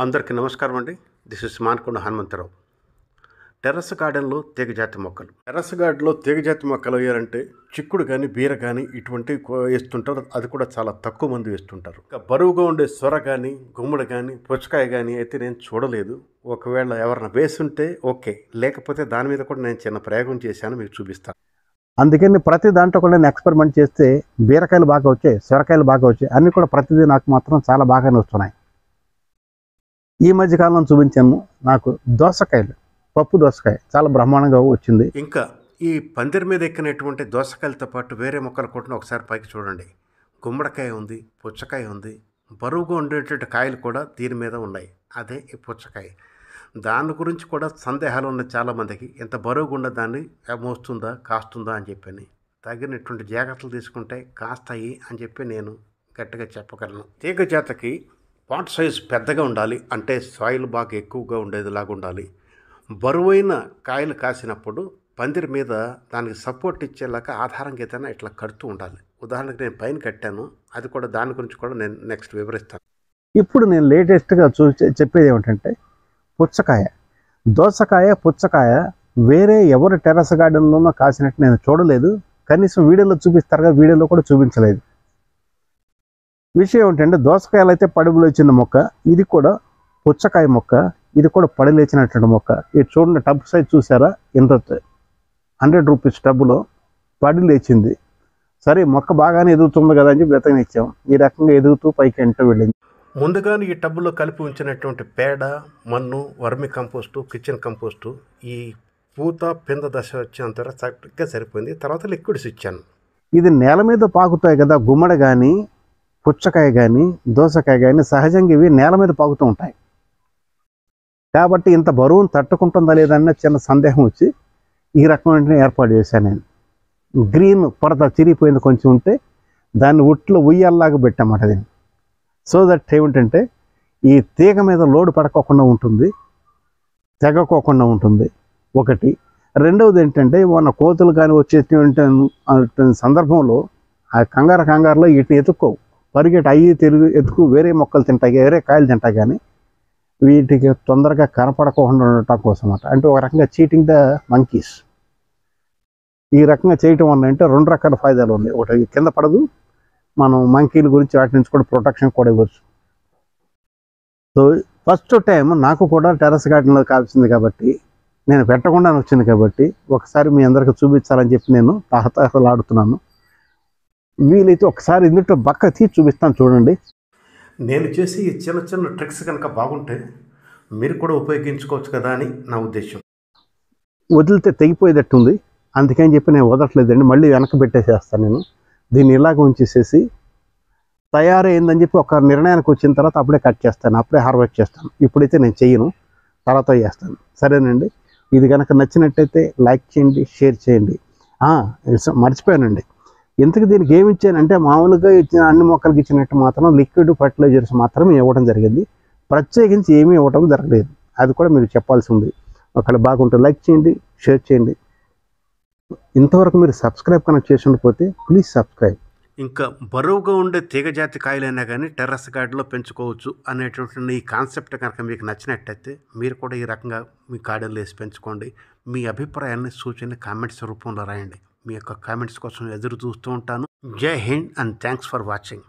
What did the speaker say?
అందరికీ నమస్కారం అండి. This is Mankonda Hanumantharao. Terrace గార్డెన్లో తీగజాతి మొక్కలు. టెర్రస్ గార్డెన్లో తీగజాతి మొక్కలు వేయాలంటే చిక్కుడు కానీ బీర కానీ ఇటువంటివి వేస్తుంటారు. అది కూడా చాలా తక్కువ మంది వేస్తుంటారు. ఇంకా బరువుగా ఉండే సొర కానీ గుమ్మడి కానీ పుచ్చకాయ కానీ అయితే నేను చూడలేదు. ఒకవేళ ఎవరైనా వేస్తుంటే ఓకే, లేకపోతే దాని మీద కూడా నేను చిన్న ప్రయోగం చేశాను, మీకు చూపిస్తాను. అందుకని ప్రతి దాంట్లో కూడా నేను ఎక్స్పెరిమెంట్ చేస్తే బీరకాయలు బాగా వచ్చాయి, సొరకాయలు బాగా వచ్చాయి, అన్నీ కూడా ప్రతిదీ నాకు మాత్రం చాలా బాగానే వస్తున్నాయి. ఈ మధ్యకాలంలో చూపించాను నాకు దోసకాయలు, పప్పు దోసకాయ చాలా బ్రహ్మాండంగా వచ్చింది. ఇంకా ఈ పందిరి మీద ఎక్కినటువంటి దోసకాయలతో పాటు వేరే మొక్కలు కూడా ఒకసారి పైకి చూడండి. గుమ్మడికాయ ఉంది, పుచ్చకాయ ఉంది, బరువుగా ఉండేటువంటి కాయలు కూడా దీని మీద ఉన్నాయి. అదే ఈ పుచ్చకాయ. దాని గురించి కూడా సందేహాలు ఉన్నాయి చాలామందికి. ఎంత బరువుగా ఉన్న దాన్ని మోస్తుందా కాస్తుందా అని చెప్పని తగినటువంటి జాగ్రత్తలు తీసుకుంటే కాస్తాయి అని చెప్పి నేను గట్టిగా చెప్పగలను. తీగ జాతకి పాట్ సైజ్ పెద్దగా ఉండాలి, అంటే సాయిల్ బాగా ఎక్కువగా ఉండేదిలాగా ఉండాలి. బరువైన కాయలు కాసినప్పుడు పందిరి మీద దానికి సపోర్ట్ ఇచ్చేలాగా ఆధారంగా ఏదైనా ఇట్లా కడుతూ ఉండాలి. ఉదాహరణకు నేను పైన కట్టాను, అది కూడా దాని గురించి కూడా నేను నెక్స్ట్ వివరిస్తాను. ఇప్పుడు నేను లేటెస్ట్గా చెప్పేది ఏమిటంటే పుచ్చకాయ, దోసకాయ, పుచ్చకాయ వేరే ఎవరు టెర్రస్ గార్డెన్లోనో కాసినట్టు నేను చూడలేదు. కనీసం వీడియోలో చూపిస్తారు కదా, వీడియోలో కూడా చూపించలేదు. విషయం ఏమిటంటే దోసకాయలు అయితే పడుగులు వచ్చిన మొక్క, ఇది కూడా పుచ్చకాయ మొక్క, ఇది కూడా పడిలేచినటువంటి మొక్క. ఇది చూడండి, టబ్ సైజ్ చూసారా, ఎంత 100 రూపీస్ టబ్బులో పడి లేచింది. సరే మొక్క బాగానే ఎదుగుతుంది కదా అని చెప్పి వెతకనిచ్చాం. ఈ రకంగా ఎదుగుతూ పైకి ఎంట వెళ్ళింది. ముందుగానే ఈ టబ్బులో కలిపి ఉంచినటువంటి పేడ, మన్ను, వర్మి కంపోస్టు, కిచెన్ కంపోస్టు ఈ పూత పింద దశ వచ్చేంత చక్కగా సరిపోయింది. తర్వాత లిక్విడ్స్ ఇచ్చాను. ఇది నేల మీద పాకుతాయి కదా, గుమ్మడి కానీ పుచ్చకాయ కానీ దోసకాయ కానీ సహజంగా ఇవి నేల మీద పాకుతూ ఉంటాయి. కాబట్టి ఇంత బరువును తట్టుకుంటుందా లేదన్న చిన్న సందేహం వచ్చి ఈ రకమైన ఏర్పాటు చేశాను నేను. గ్రీన్ పొరత చిరిగిపోయింది కొంచెం ఉంటే దాన్ని ఉట్లో ఉయ్యాల్లాగా పెట్టామాట దీన్ని. సో దట్ ఏమిటంటే ఈ తీగ మీద లోడు పడకోకుండా ఉంటుంది, తెగకోకుండా ఉంటుంది ఒకటి. రెండవది ఏంటంటే మన కోతులు కానీ వచ్చేటువంటి సందర్భంలో ఆ కంగారులో వీటిని ఎత్తుక్కోవు, పరిగెట్టి అయ్యి ఎత్తుకు వేరే మొక్కలు తింటాయి, వేరే కాయలు తింటాయి. కానీ వీటికి తొందరగా కనపడకుండా ఉండటం కోసం అంటే ఒక రకంగా చీటింగ్ ద మంకీస్. ఈ రకంగా చేయటం వల్ల అంటే 2 రకాల ఫాయిదాలు ఉన్నాయి. ఒకటి కింద పడదు, మనం మంకీల గురించి వాటి నుంచి కూడా ప్రొటెక్షన్ కూడా ఇవ్వచ్చు. సో ఫస్ట్ టైం నాకు కూడా టెర్రస్ గార్డెన్లో కాల్సింది కాబట్టి, నేను పెట్టకుండానే వచ్చింది కాబట్టి ఒకసారి మీ అందరికీ చూపించాలని చెప్పి నేను తహతహలాడుతున్నాను. వీలైతే ఒకసారి ఇందులో బక్క తీసి చూపిస్తాను చూడండి. నేను చేసి చిన్న చిన్న ట్రిక్స్ కనుక బాగుంటే మీరు కూడా ఉపయోగించుకోవచ్చు కదా అని నా ఉద్దేశం. వదిలితే తెగిపోయేటట్టుంది, అందుకని చెప్పి నేను వదలట్లేదండి. మళ్ళీ వెనక పెట్టేసేస్తాను నేను. దీన్ని ఇలాగ ఉంచేసేసి తయారైందని చెప్పి ఒక నిర్ణయానికి వచ్చిన తర్వాత అప్పుడే కట్ చేస్తాను, అప్పుడే హార్వెస్ట్ చేస్తాను. ఇప్పుడైతే నేను చెయ్యను, తర్వాత చేస్తాను. సరేనండి. ఇది కనుక నచ్చినట్టయితే లైక్ చేయండి, షేర్ చేయండి. మర్చిపోయానండి, ఎందుకు దీనికి ఏమి ఇచ్చానంటే మామూలుగా ఇచ్చిన అన్ని మొక్కలకి ఇచ్చినట్టు మాత్రం లిక్విడ్ ఫర్టిలైజర్స్ మాత్రమే ఇవ్వడం జరిగింది, ప్రత్యేకించి ఏమీ ఇవ్వడం జరగలేదు. అది కూడా మీరు చెప్పాల్సి ఉంది. ఒకవేళ బాగుంటే లైక్ చేయండి, షేర్ చేయండి. ఇంతవరకు మీరు సబ్స్క్రైబ్ కనుక చేసి ఉండిపోతే ప్లీజ్ సబ్స్క్రైబ్. ఇంకా బరువుగా ఉండే తీగజాతి కాయలైనా కానీ టెర్రస్ గార్డెన్లో పెంచుకోవచ్చు అనేటువంటి ఈ కాన్సెప్ట్ కనుక మీకు నచ్చినట్టయితే మీరు కూడా ఈ రకంగా మీ గార్డెన్లో వేసి పెంచుకోండి. మీ అభిప్రాయాన్ని సూచనలు కామెంట్స్ రూపంలో రాయండి. మీ యొక్క కామెంట్స్ కోసం ఎదురు చూస్తూ ఉంటాను. జై Hind and thanks for watching.